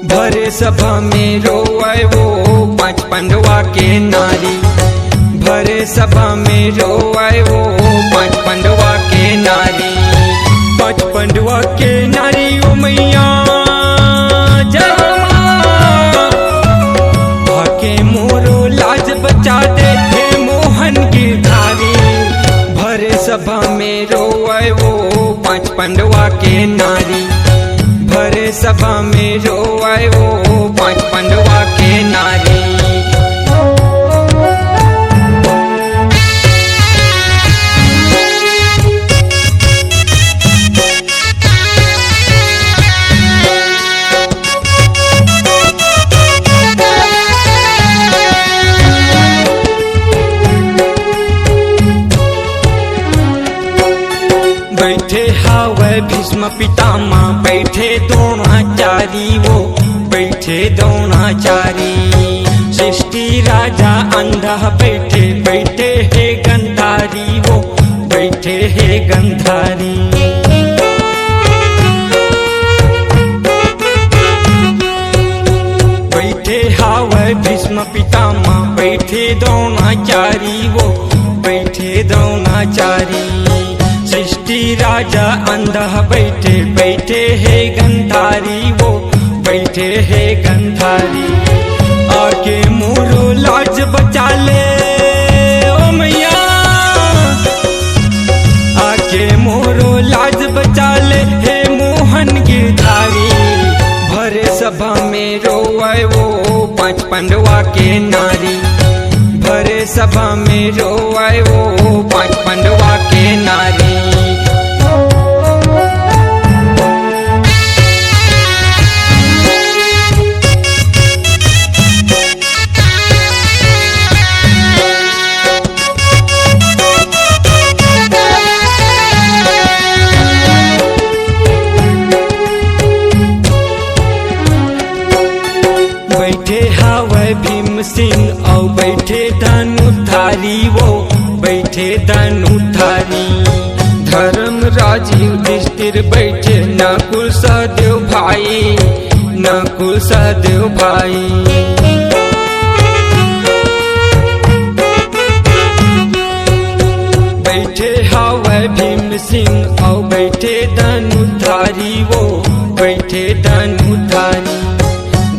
भरे सभा में रोए वो पांच पांडवा के नारी। भरे सभा में रोए वो पांच पांडवा के नारी। पांच पांडवा के नारी ओ मैया जय भाके मोरो लाज बचा दे हे मोहन गिरधारी। भरे सभा में रोए वो पांच पांडवा के नारी। भरे सभा में रोए वो पांच पांडवा के नारी। बैठे हावे भीष्म पितामह बैठे द्रोणाचारी वो बैठे द्रोणाचारी। सृष्टि राजा अंधा बैठे बैठे हे गंधारी वो बैठे हे गंधारी। बैठे हावे भीष्म पितामह बैठे द्रोणाचारी वो बैठे द्रोणाचारी। सृष्टि राजा अंधा बैठे बैठे हे गंधारी वो बैठे हे गंधारी। आके मोरो लाज बचा ले ओ मैया। आके मोरो लाज बचा ले हे मोहन गिरधारी। भरे सभा में रोए वो पांच पांडवा के नारी। भरे सभा में रोए वो पांच पांडवा के नारी। बैठे हावे भीम सिंह और बैठे धनुधारी वो बैठे धनुधारी। धर्म राज युधिष्ठिर बैठे नकुल सहदेव भाई नकुल सहदेव भाई। बैठे हावे भीम सिंह और बैठे धनुधारी वो बैठे धनुधारी।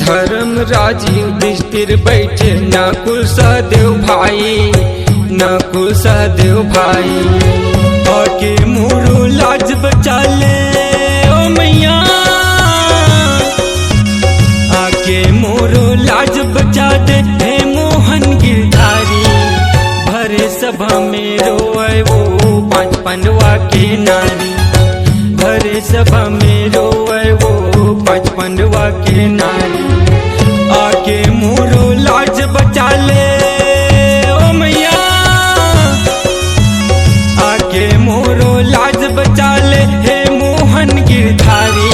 धर्म राज युधिष्ठिर बैठे नकुल सहदेव भाई नकुल सहदेव भाई। आके मोरो लाज बचा ले ओ मैया। आके मोरो लाज बचा दे हे मोहन गिरधारी। भरे सभा में रोए वो पांच पांडवा के नारी। भरे सभा में रोए वो पांच पांडवा के नारी। आके मोरो लाज बचा ले ओ मैया। आके मोरो लाज बचा ले हे मोहन गिरधारी।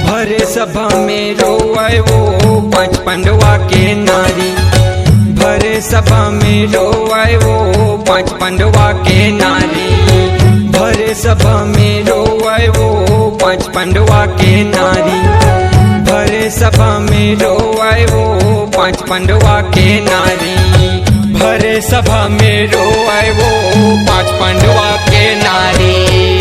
भरे सभा में रोए वो पांच पांडवा के नारी। भरे सभा में रोए वो पांच पांडवा के नारी। भरे सभा में रोए वो पांच पांडवा के नारी। भरे सभा में रोए वो पांच पांडवा के नारी। भरे सभा में रोए वो पांच पांडवा के नारी।